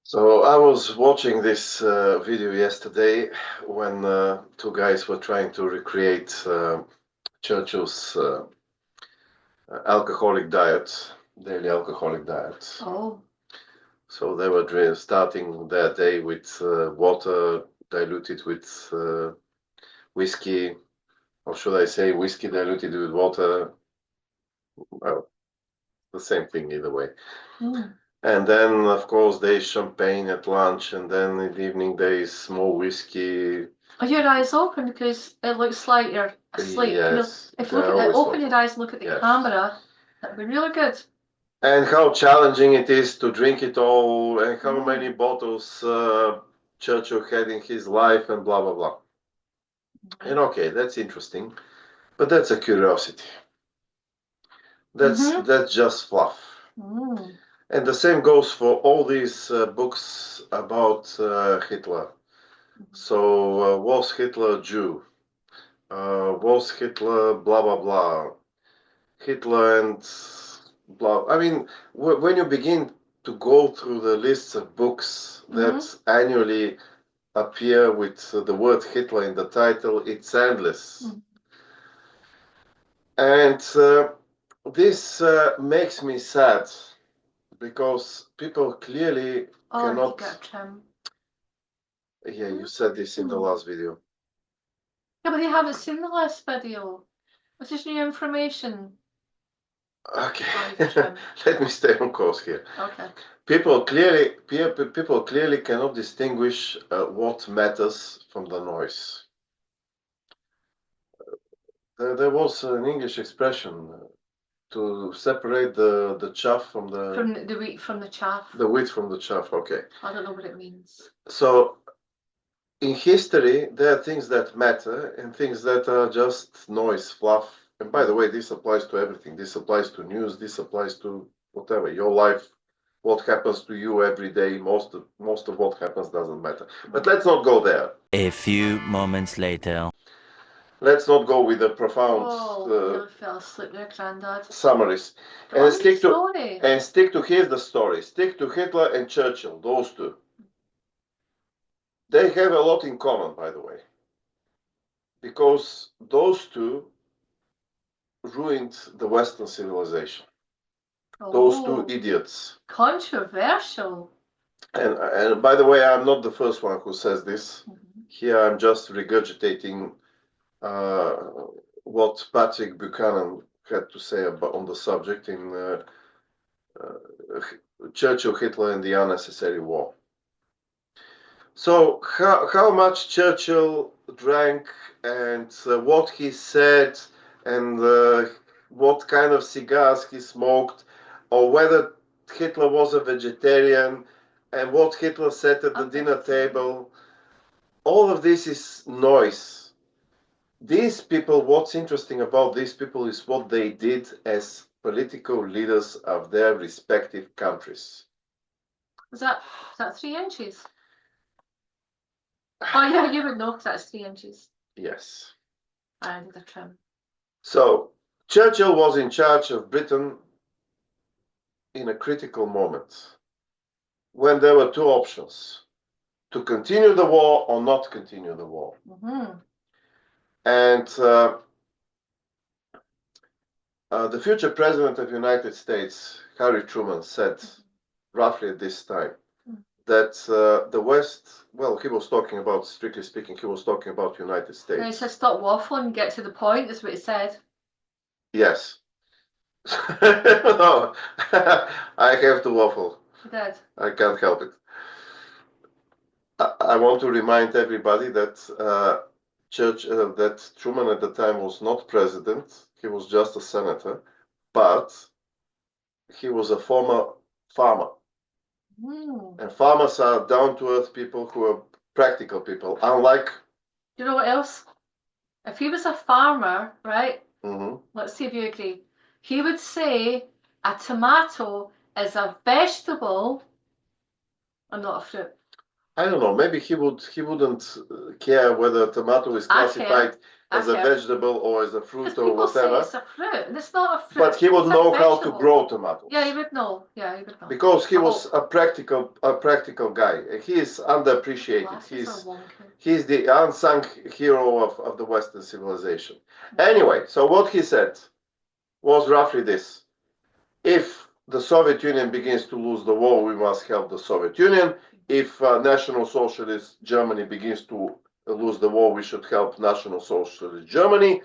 So I was watching this video yesterday when two guys were trying to recreate Churchill's alcoholic diet, daily alcoholic diet. Oh, So they were starting their day with water diluted with whiskey, or should I say whiskey diluted with water? Well, the same thing either way. mm. And then, of course, there is champagne at lunch, and then in the evening there is more whiskey. Are your eyes open? Because it looks like you're asleep. Yes, If you they're always open open. your eyes and look at the Yes. camera, that'd be really good. And how challenging it is to drink it all, and how many bottles Churchill had in his life, and blah blah blah. And okay, that's interesting, but that's a curiosity. That's just fluff. Mm. And the same goes for all these books about Hitler. So was Hitler a Jew? Was Hitler blah blah blah? Hitler and blah. I mean, when you begin to go through the lists of books that annually appear with the word Hitler in the title, it's endless. And this makes me sad because people clearly cannot. Yeah, you said this in the last video. Yeah, but they haven't seen the last video. This is new information. Okay, let me stay on course here. Okay. People clearly cannot distinguish what matters from the noise. There was an English expression to separate the chaff from the wheat from the chaff. The wheat from the chaff. Okay. I don't know what it means. So in history, there are things that matter and things that are just noise, fluff. And by the way, this applies to everything. This applies to news. This applies to whatever your life. What happens to you every day? Most of what happens doesn't matter. But let's not go there. A few moments later. Let's not go with the profound fell asleep there, Grandad. Summaries. And stick to here's the story. Stick to Hitler and Churchill, those two. They have a lot in common, by the way, because those two ruined the Western civilization. Those two idiots. Controversial. And by the way, I'm not the first one who says this. Here I'm just regurgitating what Patrick Buchanan had to say on the subject in Churchill, Hitler, and the Unnecessary War. So how much Churchill drank and what he said and what kind of cigars he smoked, or whether Hitler was a vegetarian and what Hitler said at the dinner table, all of this is noise. These people, what's interesting about these people is what they did as political leaders of their respective countries. Is that 3 inches? Oh yeah, you would know because that's 3 inches. Yes. I did a trim. So Churchill was in charge of Britain in a critical moment when there were two options: to continue the war or not continue the war. And the future president of the United States, Harry Truman, said roughly at this time that the West, well, he was talking about, strictly speaking, he was talking about the United States. And he said, stop waffling, get to the point, that's what he said. Yes. No, I have to waffle. You did. I can't help it. I want to remind everybody that that Truman at the time was not president. He was just a senator, but he was a former farmer. And farmers are down-to-earth people who are practical people, unlike... You know what else? If he was a farmer, right? Let's see if you agree. He would say a tomato is a vegetable and not a fruit. I don't know. Maybe he wouldn't care whether a tomato is classified as a vegetable or as a fruit or people whatever. Say it's a fruit, and it's not a fruit. But he would it's know how to grow tomatoes. Yeah, he would know. Yeah, he would know. Because he was a practical guy. He is underappreciated. He's the unsung hero of the Western civilization. Anyway, so what he said was roughly this: if the Soviet Union begins to lose the war, we must help the Soviet Union. If National Socialist Germany begins to lose the war, we should help National Socialist Germany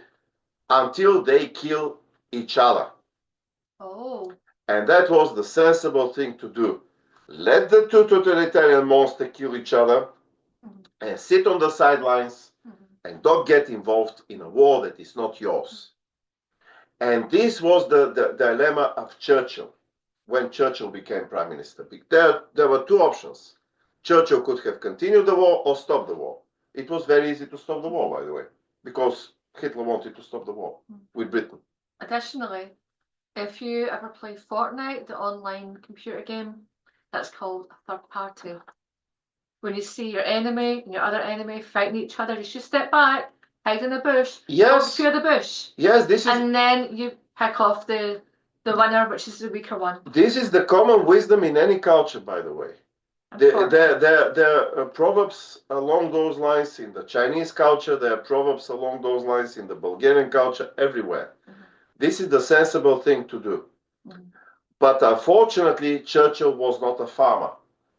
until they kill each other. Oh. And that was the sensible thing to do. Let the two totalitarian monsters kill each other and sit on the sidelines and don't get involved in a war that is not yours. And this was the dilemma of Churchill when Churchill became prime minister. There were two options. Churchill could have continued the war or stopped the war. It was very easy to stop the war, by the way, because Hitler wanted to stop the war with Britain. Additionally, if you ever play Fortnite, the online computer game, that's called a third party. When you see your enemy and your other enemy fighting each other, you should step back, hide in the bush, don't fear the bush. Yes, this is. And then you pick off the winner, which is the weaker one. This is the common wisdom in any culture, by the way. There are proverbs along those lines in the Chinese culture. There are proverbs along those lines in the Bulgarian culture, everywhere. This is the sensible thing to do. But unfortunately, Churchill was not a farmer.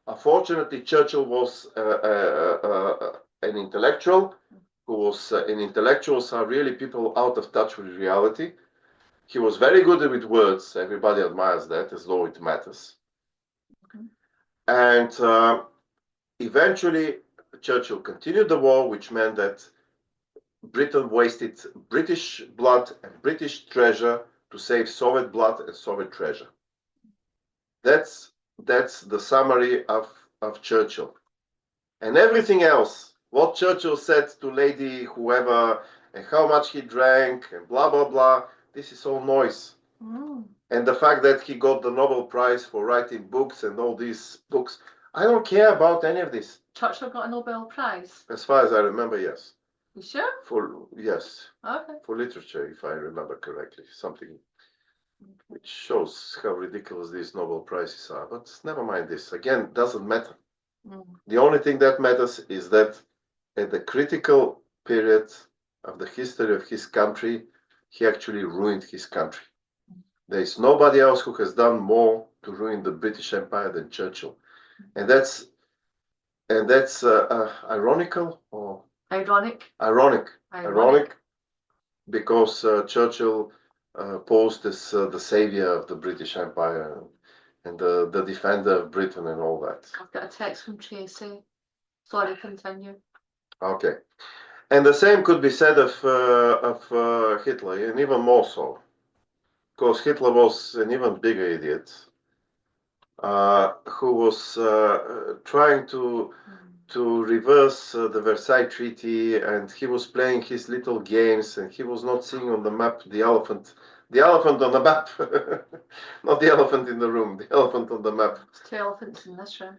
Unfortunately, Churchill was an intellectual and intellectuals are really people out of touch with reality. He was very good with words. Everybody admires that, as though it matters. And eventually, Churchill continued the war, which meant that Britain wasted British blood and British treasure to save Soviet blood and Soviet treasure. That's the summary of Churchill. And everything else, what Churchill said to Lady whoever, and how much he drank, and blah, blah, blah, this is all noise. And the fact that he got the Nobel Prize for writing books and all these books, I don't care about any of this. Churchill got a Nobel Prize? As far as I remember, yes. You sure? Yes. Okay. For literature, if I remember correctly. Something which shows how ridiculous these Nobel Prizes are. But never mind this. Again, doesn't matter. The only thing that matters is that at the critical period of the history of his country, he actually ruined his country. There is nobody else who has done more to ruin the British Empire than Churchill. And that's ironical or ironic because Churchill posed as the savior of the British Empire and the defender of Britain and all that. I've got a text from Tracy. Sorry, continue. Okay. And the same could be said of Hitler, and even more so. Because Hitler was an even bigger idiot who was trying to reverse the Versailles Treaty, and he was playing his little games, and he was not seeing on the map the elephant on the map, not the elephant in the room, the elephant on the map. There's two elephants in this room.